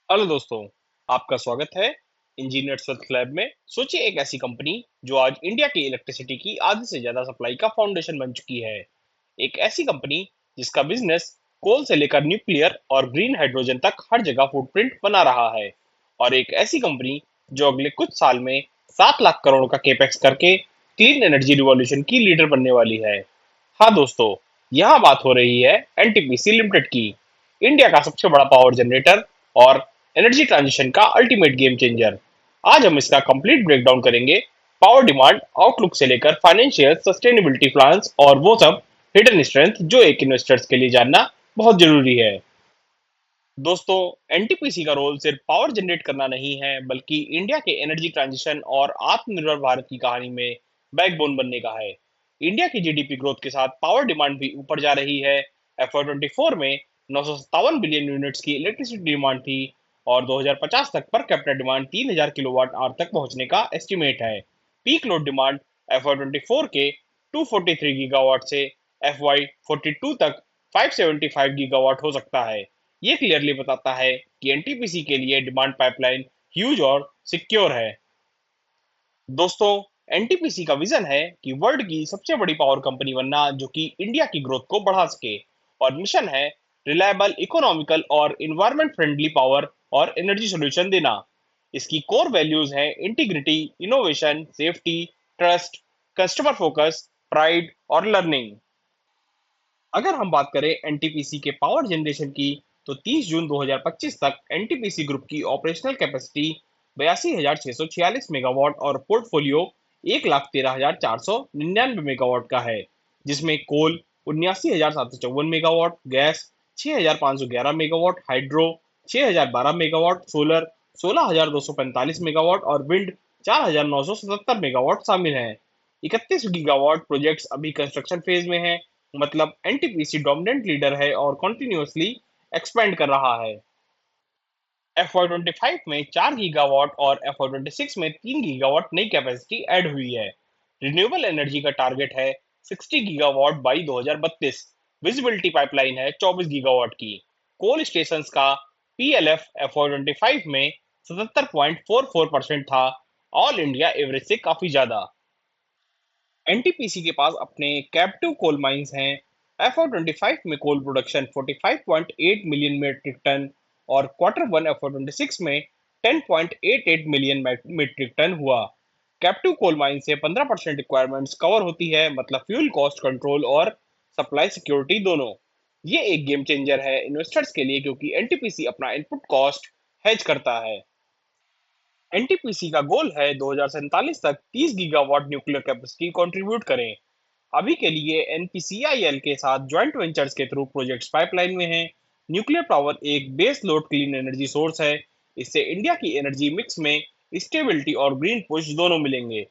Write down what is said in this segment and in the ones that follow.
Hello दोस्तों। आपका स्वागत है इंजीनियर सर्च लैब में। सोचिए एक ऐसी कंपनी जो आज इंडिया की इलेक्ट्रिसिटी की आधी से ज्यादा सप्लाई का फाउंडेशन बन चुकी है। एक ऐसी कंपनी जिसका बिजनेस कोल से लेकर न्यूक्लियर और ग्रीन हाइड्रोजन तक हर जगह फुटप्रिंट बना रहा है। और एक ऐसी कंपनी जो अगले कुछ साल में 7 लाख करोड़ का केपेक्स करके क्लीन एनर्जी रिवॉल्यूशन की लीडर बनने वाली है। हाँ दोस्तों, यहाँ बात हो रही है एनटीपीसी लिमिटेड की, इंडिया का सबसे बड़ा पावर जनरेटर और एनर्जी ट्रांजिशन का अल्टीमेट गेम चेंजर। आज हम इसका कंप्लीट ब्रेकडाउन करेंगे, पावर डिमांड आउटलुक से लेकर फाइनेंशियल सस्टेनेबिलिटी प्लान्स और वो सब हिडन स्ट्रेंथ जो एक इन्वेस्टर्स के लिए जानना बहुत जरूरी है। दोस्तों, एनटीपीसी का रोल सिर्फ पावर जनरेट करना नहीं है बल्कि इंडिया के एनर्जी ट्रांजिशन और आत्मनिर्भर भारत की कहानी में बैकबोन बनने का है। इंडिया की जीडीपी ग्रोथ के साथ पावर डिमांड भी ऊपर जा रही है। FY24 में 957 बिलियन यूनिट्स की इलेक्ट्रिसिटी डिमांड थी और 2050 तक per capita demand 3000 kilowatt hour तक पहुंचने का एस्टिमेट है। पीक लोड डिमांड FY24 के 243 गीगावाट से FY42 तक 575 गीगावाट हो सकता है। ये क्लियरली बताता है कि एनटीपीसी के लिए डिमांड पाइपलाइन ह्यूज और सिक्योर है। दोस्तों, एनटीपीसी का विजन है कि वर्ल्ड की सबसे बड़ी पावर कंपनी बनना जो कि इंडिया की ग्रोथ को बढ़ा सके, और मिशन है रिलायबल, इकोनॉमिकल और इन्वायरमेंट फ्रेंडली पावर और एनर्जी सॉल्यूशन देना। इसकी कोर वैल्यूज हैं integrity, innovation, safety, trust, customer focus, pride और लर्निंग। अगर हम बात करें एनटीपीसी के पावर जनरेशन की, तो 30 जून 2025 तक एनटीपीसी ग्रुप की ऑपरेशनल कैपेसिटी 82,646 मेगावाट और पोर्टफोलियो 1,13,499 मेगावाट का है, जिसमें कोल 79,754 megawatt, gas 6,511 megawatt, hydro 6,012 megawatt, solar 16,245 megawatt और विंड 4,977 मेगावाट शामिल हैं। 31 गीगावाट प्रोजेक्ट्स अभी कंस्ट्रक्शन फेज में हैं, मतलब एनटीपीसी डोमिनेंट लीडर है और कॉन्टिन्यूसली एक्सपेंड कर रहा है। FY25 में 4 गीगावाट और FY26 में 3 गीगावाट नई कैपेसिटी ऐड हुई है। रिन्यूएबल एनर्जी का टारगेट है 60 गीगावाट बाई 2032। विजिबिलिटी पाइपलाइन है 24 गीगावाट की। कोल स्टेशन का PLF FY25 में 77.44% था, ऑल इंडिया एवरेज से काफी ज्यादा। एनटीपीसी के पास अपने कैप्टिव कोल माइंस हैं। FY25 में coal production 45.8 million metric ton और Q1 FY26 में 10.88 मिलियन मीट्रिक टन हुआ। कैप्टिव कोल माइन से 15% रिक्वायरमेंट्स कवर होती है, मतलब फ्यूल कॉस्ट कंट्रोल और सप्लाई सिक्योरिटी दोनों। ये एक गेम चेंजर है इन्वेस्टर्स के लिए क्योंकि एनटीपीसी अपना इनपुट कॉस्ट हेज करता है। एनटीपीसी का गोल है 2047 तक 30 गीगावाट न्यूक्लियर कैपेसिटी कंट्रीब्यूट करें। अभी के लिए एनपीसीआईएल के साथ ज्वाइंट वेंचर्स के थ्रू प्रोजेक्ट्स पाइपलाइन में हैं। न्यूक्लियर पावर एक base load clean energy source है। इससे इंडिया की एनर्जी मिक्स में स्टेबिलिटी और ग्रीन पुश दोनों मिलेंगे।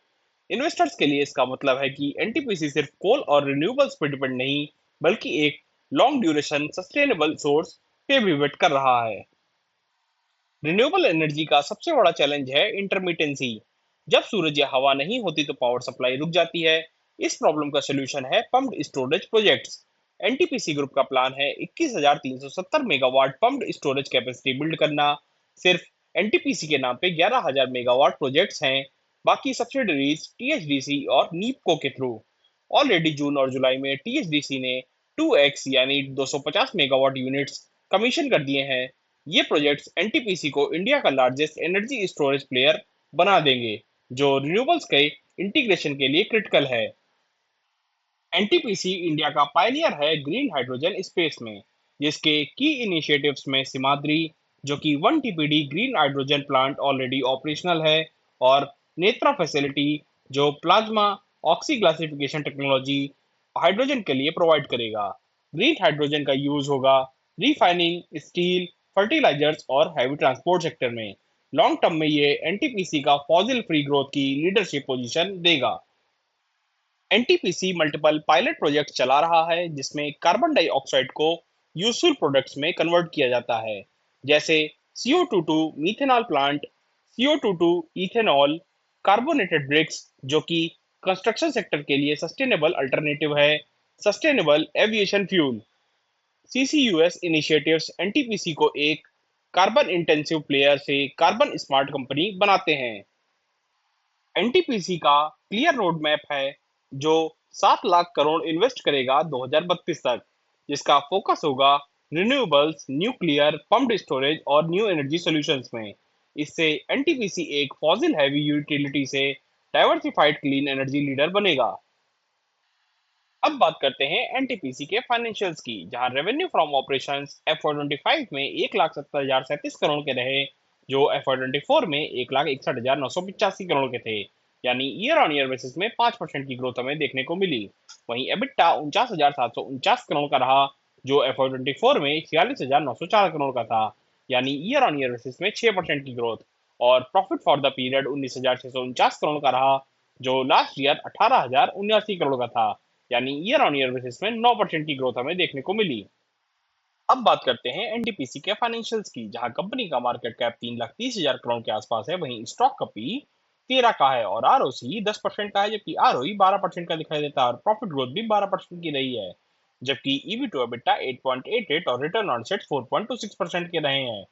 इन्वेस्टर्स के लिए इसका मतलब है कि एनटीपीसी सिर्फ कोल और रिन्यूएबल्स पर डिपेंड नहीं, बल्कि एक लॉन्ग ड्यूरेशन सस्टेनेबल सोर्स पे पिवट कर रहा है। रिन्यूएबल एनर्जी का सबसे बड़ा चैलेंज है इंटरमिटेंसी। जब सूरज या हवा नहीं होती तो पावर सप्लाई रुक जाती है। इस प्रॉब्लम का सलूशन है pumped storage projects. NTPC group का प्लान है 21,370 megawatt pumped storage capacity build करना। सिर्फ एनटीपीसी के नाम पे 11,000 मेगावाट प्रोजेक्ट्स हैं, बाकी सब्सिडरीज टीएचडीसी और नीपको के थ्रू। ऑलरेडी जून और जुलाई में टीएचडीसी ने 2x यानी 250 मेगावाट यूनिट्स कमीशन कर दिए हैं। ये प्रोजेक्ट्स एनटीपीसी को इंडिया का लार्जेस्ट एनर्जी स्टोरेज प्लेयर बना देंगे, जो रिन्यूएबल्स के इंटीग्रेशन के लिए क्रिटिकल है। एनटीपीसी इंडिया का पायनियर है ग्रीन हाइड्रोजन स्पेस में, जिसके की इनिशिएटिव्स में सिमाद्री, जो कि 1 TPD green hydrogen plant already operational है, और नेत्रा फैसिलिटी, जो plasma oxy classification technology hydrogen के लिए प्रोवाइड करेगा। ग्रीन हाइड्रोजन का यूज होगा रिफाइनिंग, स्टील, फर्टिलाइजर्स और हैवी ट्रांसपोर्ट सेक्टर में। लॉन्ग टर्म में ये एनटीपीसी का फॉसिल फ्री ग्रोथ की लीडरशिप पोजीशन देगा। एनटीपीसी मल्टीपल पायलट प्रोजेक्ट चला रहा है जिसमें कार्बन डाइऑक्साइड को यूजफुल प्रोडक्ट्स में कन्वर्ट किया जाता है, जैसे CO22 methanol plant, CO22 ethanol, carbonated bricks, जो कि कंस्ट्रक्शन सेक्टर के लिए सस्टेनेबल अल्टरनेटिव है, sustainable aviation fuel. CCUS initiatives NTPC को एक कार्बन इंटेंसिव प्लेयर से कार्बन स्मार्ट कंपनी बनाते हैं। एनटीपीसी का क्लियर रोड मैप है जो 7 लाख करोड़ इन्वेस्ट करेगा 2032 तक, जिसका फोकस होगा रिन्यूएबल्स, न्यूक्लियर, पम्प्ड स्टोरेज और न्यू एनर्जी सॉल्यूशंस में। इससे एनटीपीसी एक फॉसिल हैवी यूटिलिटी से डाइवर्सिफाइड क्लीन एनर्जी लीडर बनेगा। अब बात करते हैं एनटीपीसी के फाइनेंशियल्स की, जहां रेवेन्यू फ्रॉम ऑपरेशंस FY25 में 1,70,037 करोड़ के रहे, जो FY24 में 1,61,985 करोड़ के थे। यानी ईयर ऑन ईयर बेसिस में 5% की ग्रोथ हमें देखने को मिली। वहीं एबिटा 49,749 करोड़ का रहा, जो FY24 में 46,904 करोड़ का था। यानी ईयर ऑन ईयर बेसिस में 6% की ग्रोथ। और profit for the period 19,649 crore का रहा, जो लास्ट ईयर 18,079 करोड़ का था। यानी ईयर ऑन ईयर बेसिस में 9% की ग्रोथ हमें देखने को मिली। अब बात करते हैं एनटीपीसी के फाइनेंशियल्स की, जहां कंपनी का मार्केट कैप 3,30,000 करोड़ के आसपास है। वहीं स्टॉक का पी 13 का है और आरओसी 10% का है, जबकि आरओई 12% का दिखाई देता है और प्रॉफिट ग्रोथ भी 12% की रही है। जबकि ईवी टू एबिटा 8.88 और रिटर्न ऑन सेट्स 4.26% के रहे हैं।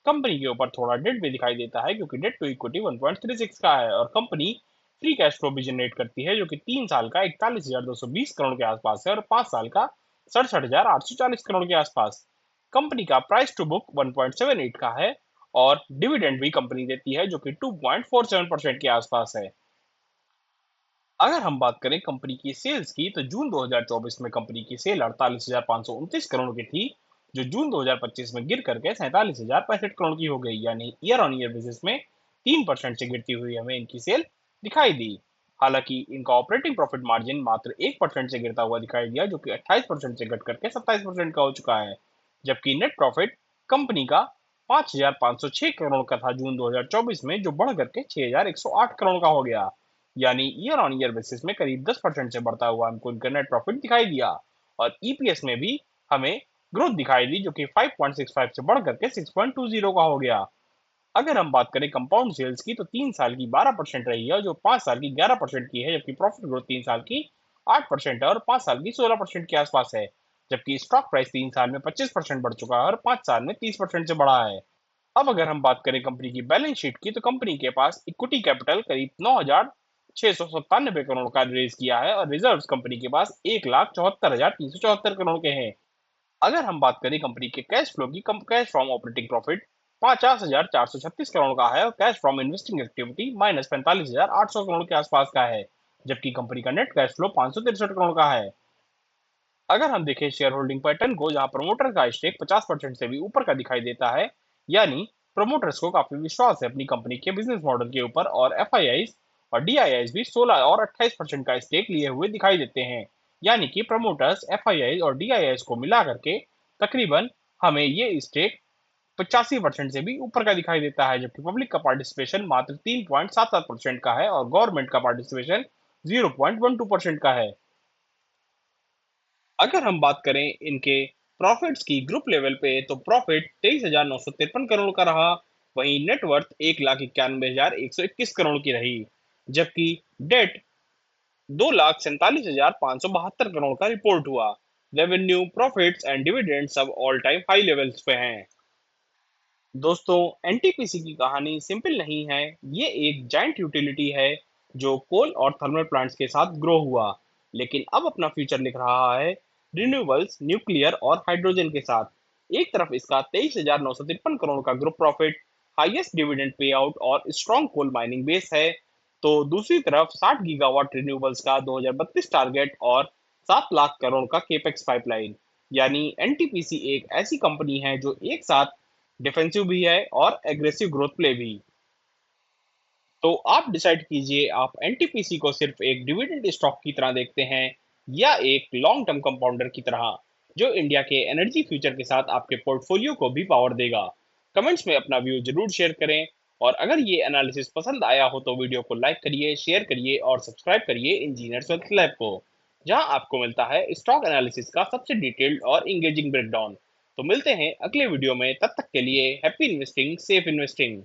कंपनी के ऊपर थोड़ा डेट भी दिखाई देता है, क्योंकि डेट टू इक्विटी 1.36 का है। और कंपनी फ्री कैश फ्लो भी जनरेट करती है, जो कि 3 साल का 41,220 करोड़ के आसपास है और 5 साल का 67,840 करोड़ के आसपास। कंपनी का प्राइस टू बुक 1.78 का है और डिविडेंड भी कंपनी देती है, जो कि 2.47% के आसपास है। अगर हम बात करें कंपनी की सेल्स की, तो जून 2024 में कंपनी की सेल 48,529 करोड़ की थी, जो जून 2025 में गिर करके 47,065 करोड़ की हो गई। यानी ईयर ऑन ईयर बेसिस में 3% से गिरती हुई हमें इनकी सेल दिखाई दी। हालांकि इनका ऑपरेटिंग प्रॉफिट मार्जिन मात्र 1% से गिरता हुआ दिखाई दिया, जो कि 28% से घट करके 27% का हो चुका है। जबकि नेट प्रॉफिट कंपनी का 5,506 करोड़ का था जून 2024 में, जो बढ़ करके 6,108 करोड़ का हो गया। यानी ईयर ऑन ईयर बेसिस में करीब 10% से बढ़ता हुआ हमको इनका नेट प्रॉफिट दिखाई दिया। और ईपीएस में भी हमें ग्रोथ दिखाई दी, जो कि 5.65 से बढ़ करके 6.20 का हो गया। अगर हम बात करें कंपाउंड सेल्स की, तो 3 साल की 12% रही है, जो 5 साल की 11% की है। जबकि प्रॉफिट ग्रोथ 3 साल की 8% है और 5 साल की 16% के आसपास है। जबकि स्टॉक प्राइस 3 साल में 25% बढ़ चुका है और 5 साल में 30% से बढ़ा है। अब अगर हम बात करें कंपनी की बैलेंस शीट की, तो कंपनी के पास इक्विटी कैपिटल करीब 9,697 करोड़ का रेज किया है और रिजर्व्स कंपनी के पास 1,74,374 करोड़ के हैं। अगर हम बात करें कंपनी के कैश फ्लो की, cash from operating profit 50,436 crore का है और cash from investing activity -45,800 crore के आसपास का है। जबकि कंपनी का नेट कैश फ्लो 563 करोड़ का है। अगर हम देखें शेयर होल्डिंग पैटर्न को, जहां प्रमोटर का स्टेक 50% से भी ऊपर का दिखाई देता है, यानी प्रमोटर्स को काफी विश्वास है अपनी कंपनी के बिजनेस मॉडल के ऊपर। और एफआईआईज और डीआईआईज भी 16 और 28% का स्टेक लिए हुए दिखाई देते हैं। यानी कि प्रमोटर्स, एफआईआईज और डीआईआईज को मिला करके तकरीबन हमें ये स्टेक 85% से भी ऊपर का दिखाई देता है। जबकि पब्लिक का पार्टिसिपेशन मात्र 3.77% का है और गवर्नमेंट का पार्टिसिपेशन 0.12% का है। अगर हम बात करें इनके प्रॉफिट्स की ग्रुप लेवल पे, तो प्रॉफिट 23,953 करोड़ का रहा। वहीं नेटवर्थ 1,91,121 करोड़ की रही। जबकि डेट 2,47,572 करोड़ का रिपोर्ट हुआ। रेवेन्यू, प्रॉफिट्स एंड डिविडेंड सब ऑल टाइम हाई लेवल्स पे हैं। दोस्तों, एनटीपीसी की कहानी सिंपल नहीं है। ये एक जाइंट यूटिलिटी है जो कोल और थर्मल प्लांट्स के साथ ग्रो हुआ, लेकिन अब अपना फ्यूचर लिख रहा है रिन्यूएबल्स, न्यूक्लियर और हाइड्रोजन के साथ। एक तरफ इसका 23,953 करोड़ का group profit, highest dividend pay out और स्ट्रॉन्ग कोल माइनिंग बेस है, तो दूसरी तरफ 60 गीगावाट रिन्यूएबल्स का 2032 टारगेट और 7 लाख करोड़ का केपेक्स पाइपलाइन। यानी एनटीपीसी एक ऐसी कंपनी है जो एक साथ डिफेंसिव भी है और एग्रेसिव ग्रोथ प्ले भी। तो आप डिसाइड कीजिए, आप एनटीपीसी को सिर्फ एक डिविडेंड स्टॉक की तरह देखते हैं या एक लॉन्ग टर्म कंपाउंडर की तरह, जो इंडिया के एनर्जी फ्यूचर के साथ आपके पोर्टफोलियो को भी पावर देगा। कमेंट्स में अपना व्यू जरूर शेयर करें। और अगर ये एनालिसिस पसंद आया हो तो वीडियो को लाइक करिए, शेयर करिए और सब्सक्राइब करिए इंजीनियर्स वेल्थ लैब को, जहां आपको मिलता है स्टॉक एनालिसिस का सबसे डिटेल्ड और इंगेजिंग ब्रेकडाउन। तो मिलते हैं अगले वीडियो में, तब तक के लिए हैप्पी इन्वेस्टिंग, सेफ इन्वेस्टिंग।